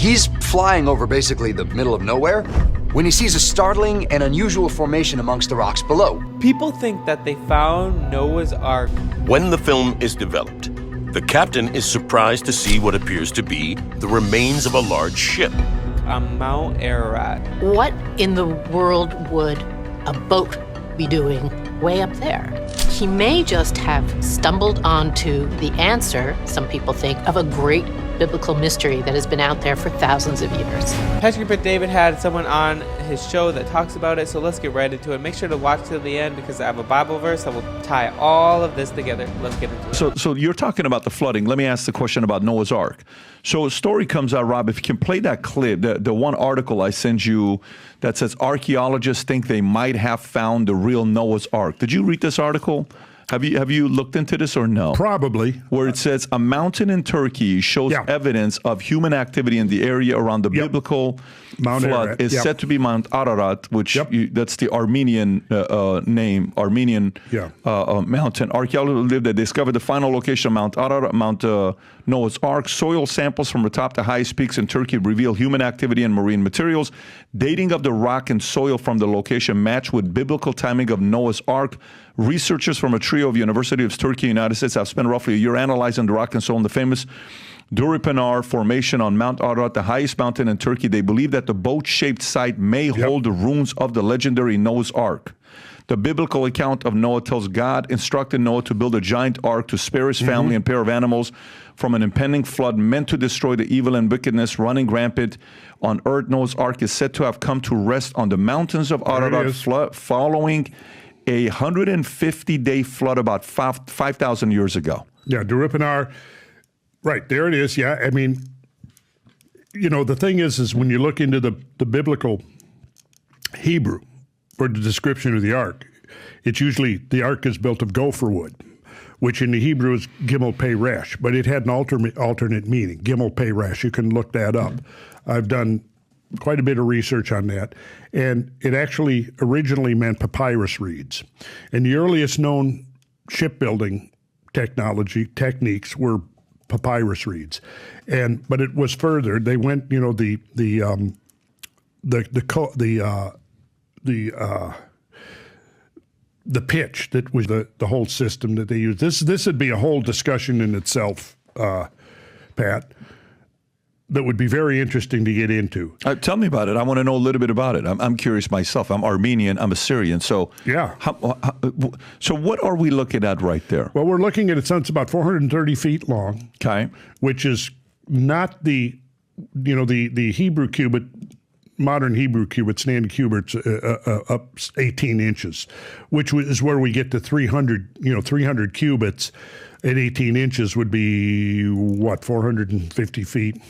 He's flying over basically the middle of nowhere when he sees a startling and unusual formation amongst the rocks below. People think that they found Noah's Ark. When the film is developed, the captain is surprised to see what appears to be the remains of a large ship. On Mount Ararat. What in the world would a boat be doing way up there? He may just have stumbled onto the answer, some people think, of a great biblical mystery that has been out there for thousands of years. Pastor But David had someone on his show that talks about it, so let's get right into it. Make sure to watch till the end because I have a Bible verse that will tie all of this together. Let's get into it. So you're talking about the flooding. Let me ask the question about Noah's Ark. So a story comes out, Rob, if you can play that clip, the one article I sent you that says archaeologists think they might have found the real Noah's Ark. Did you read this article? Have you looked into this or no? Probably. Where it says a mountain in Turkey shows evidence of human activity in the area around the biblical Mount flood Ararat. is said to be Mount Ararat, which that's the Armenian name, mountain. Archaeologists live there. They discovered the final location of Mount Ararat, Mount Noah's Ark. Soil samples from the top to highest peaks in Turkey reveal human activity and marine materials. Dating of the rock and soil from the location match with biblical timing of Noah's Ark. Researchers from a trio of University of Turkey, United States, have spent roughly a year analyzing the rock and soil in the famous Duripanar Formation on Mount Ararat, the highest mountain in Turkey. They believe that the boat-shaped site may hold the ruins of the legendary Noah's Ark. The biblical account of Noah tells God instructed Noah to build a giant ark to spare his family and pair of animals from an impending flood meant to destroy the evil and wickedness running rampant on earth. Noah's Ark is said to have come to rest on the mountains of Ararat following a 150-day flood about 5,000 years ago. Yeah, Duripanar. Right, there it is. Yeah, I mean, you know, the thing is when you look into the biblical Hebrew for the description of the ark, it's usually the ark is built of gopher wood, which in the Hebrew is gimel pei resh, but it had an alternate meaning, gimel pei resh. You can look that up. I've done quite a bit of research on that, and it actually originally meant papyrus reeds. And the earliest known shipbuilding techniques were papyrus reeds, but it was furthered. They went, you know, the pitch that was the whole system that they used. This would be a whole discussion in itself, Pat. That would be very interesting to get into. Tell me about it. I want to know a little bit about it. I'm curious myself. I'm Armenian. I'm Assyrian. So so what are we looking at right there? Well, we're looking at it's about 430 feet long. Okay. Which is not the Hebrew cubit, modern Hebrew cubit, standard cubits up 18 inches, which is where we get to 300 cubits. At 18 inches would be, 450 feet.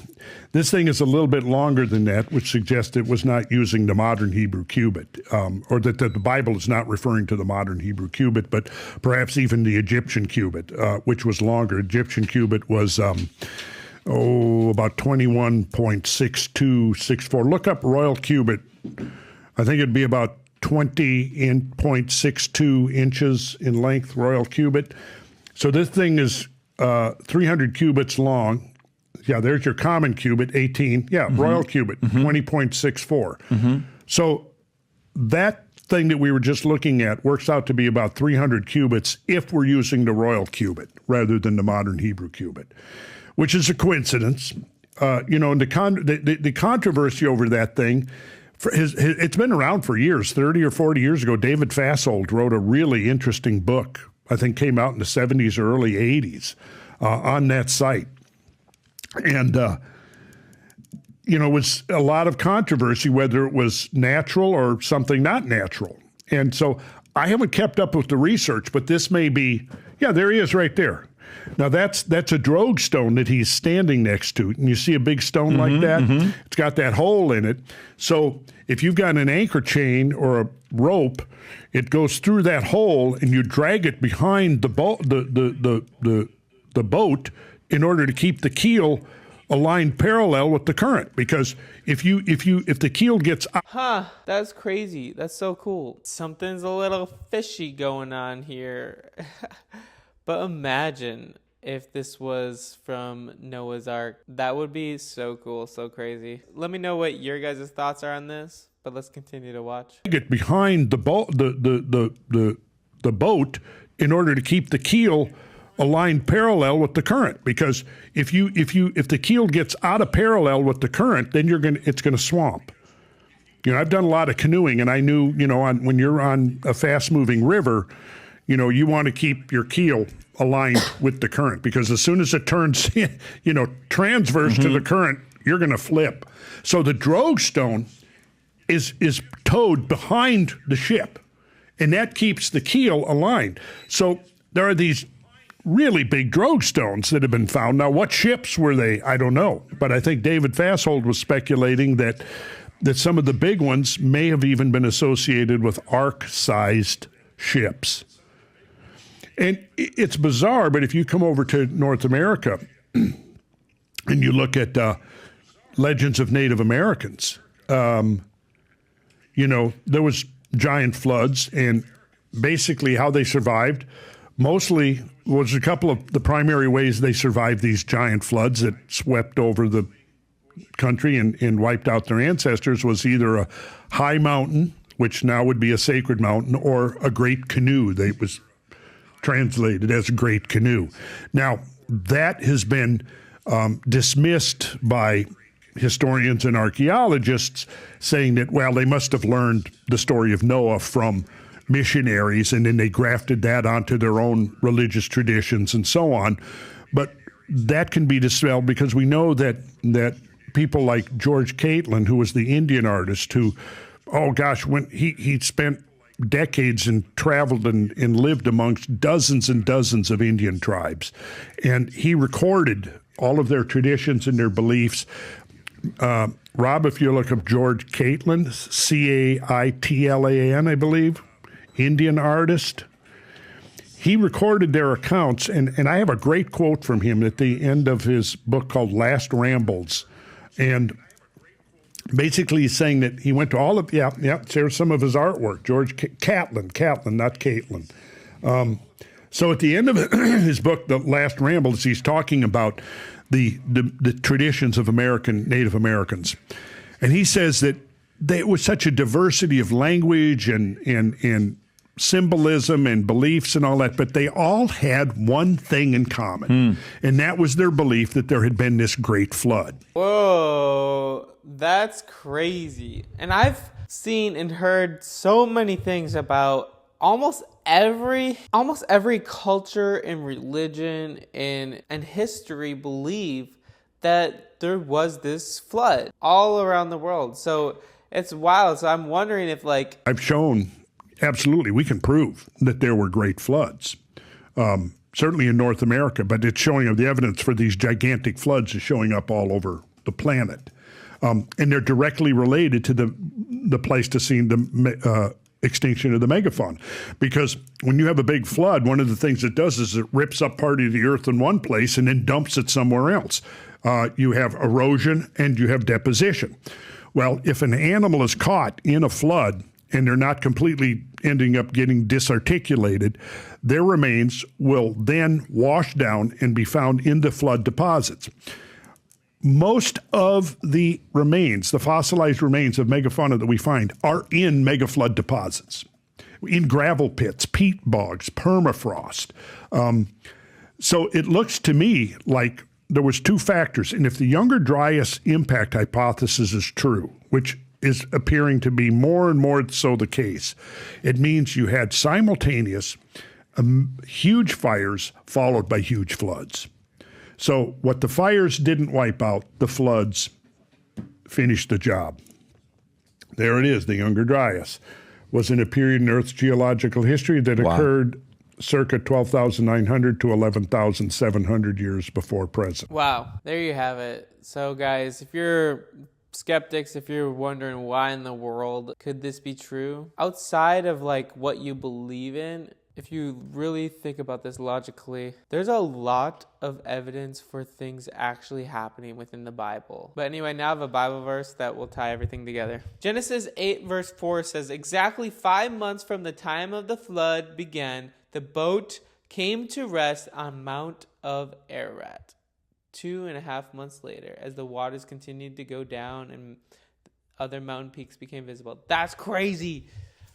This thing is a little bit longer than that, which suggests it was not using the modern Hebrew cubit, or that the Bible is not referring to the modern Hebrew cubit, but perhaps even the Egyptian cubit, which was longer. Egyptian cubit was, about 21.6264. Look up royal cubit. I think it'd be about 20.62 inches in length, royal cubit. So this thing is 300 cubits long. Yeah, there's your common cubit, 18. Yeah, royal cubit, 20.64. So that thing that we were just looking at works out to be about 300 cubits if we're using the royal cubit rather than the modern Hebrew cubit, which is a coincidence. And the controversy over that thing, it's been around for years. 30 or 40 years ago, David Fasold wrote a really interesting book, I think came out in the 70s or early 80s, on that site. And, it was a lot of controversy whether it was natural or something not natural. And so I haven't kept up with the research, but this may be, there he is right there. Now that's a drogue stone that he's standing next to. And you see a big stone like that? It's got that hole in it. So if you've got an anchor chain or a rope, it goes through that hole and you drag it behind the boat in order to keep the keel aligned parallel with the current. Because if the keel gets out, that's crazy. That's so cool. Something's a little fishy going on here. But imagine if this was from Noah's Ark. That would be so cool, so crazy. Let me know what your guys' thoughts are on this, but let's continue to watch. Get behind the boat, the boat, in order to keep the keel aligned parallel with the current. Because if the keel gets out of parallel with the current, then it's gonna swamp. I've done a lot of canoeing, and I knew, when you're on a fast-moving river, you want to keep your keel aligned with the current, because as soon as it turns, transverse to the current, you're going to flip. So the drogue stone is towed behind the ship, and that keeps the keel aligned. So there are these really big drogue stones that have been found. Now, what ships were they? I don't know, but I think David Fashold was speculating that some of the big ones may have even been associated with Ark-sized ships. And it's bizarre, but if you come over to North America and you look at legends of Native Americans, there was giant floods, and basically how they survived mostly was a couple of the primary ways they survived these giant floods that swept over the country and wiped out their ancestors was either a high mountain, which now would be a sacred mountain, or a great canoe. That was translated as a great canoe. Now, that has been dismissed by historians and archaeologists, saying that, well, they must have learned the story of Noah from missionaries, and then they grafted that onto their own religious traditions and so on. But that can be dispelled, because we know that people like George Catlin, who was the Indian artist, who, when he spent decades and traveled and lived amongst dozens and dozens of Indian tribes. And he recorded all of their traditions and their beliefs. Rob, if you look up George Catlin, Caitlan, I believe, Indian artist, he recorded their accounts. And I have a great quote from him at the end of his book called Last Rambles. And basically he's saying that he went to all of, there's some of his artwork, George Catlin, not Caitlin. So at the end of his book, The Last Rambles, he's talking about the traditions of Native Americans. And he says that there was such a diversity of language and symbolism and beliefs and all that, but they all had one thing in common, and that was their belief that there had been this great flood. Whoa, that's crazy. And I've seen and heard so many things about almost every culture and religion and history believe that there was this flood all around the world. So it's wild. So I'm wondering if, like, I've shown, absolutely, we can prove that there were great floods, certainly in North America, but it's showing up, the evidence for these gigantic floods is showing up all over the planet. And they're directly related to the Pleistocene, the extinction of the megafauna. Because when you have a big flood, one of the things it does is it rips up part of the earth in one place and then dumps it somewhere else. You have erosion and you have deposition. Well, if an animal is caught in a flood and they're not completely ending up getting disarticulated, their remains will then wash down and be found in the flood deposits. Most of the remains, the fossilized remains of megafauna that we find, are in megaflood deposits, in gravel pits, peat bogs, permafrost. So it looks to me like there was two factors. And if the Younger Dryas impact hypothesis is true, which is appearing to be more and more so the case, it means you had simultaneous huge fires followed by huge floods. So what the fires didn't wipe out, the floods finished the job. There it is. The Younger Dryas was in a period in Earth's geological history that occurred circa 12,900 to 11,700 years before present. Wow. There you have it. So guys, if you're skeptics, if you're wondering why in the world could this be true, outside of like what you believe in, if you really think about this logically, there's a lot of evidence for things actually happening within the Bible. But anyway, now I have a Bible verse that will tie everything together. Genesis 8 verse 4 says, exactly 5 months from the time of the flood began, the boat came to rest on Mount of Ararat 2.5 months later, as the waters continued to go down and other mountain peaks became visible. That's crazy.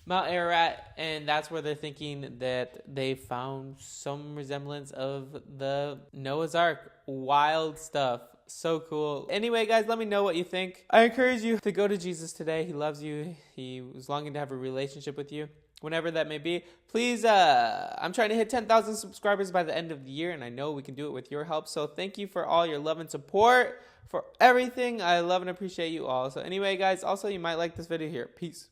Mount Ararat, and that's where they're thinking that they found some resemblance of the Noah's Ark. Wild stuff. So cool. Anyway, guys, let me know what you think. I encourage you to go to Jesus today. He loves you. He was longing to have a relationship with you, whenever that may be. Please, I'm trying to hit 10,000 subscribers by the end of the year, and I know we can do it with your help. So thank you for all your love and support, for everything. I love and appreciate you all. So anyway, guys, also you might like this video here. Peace.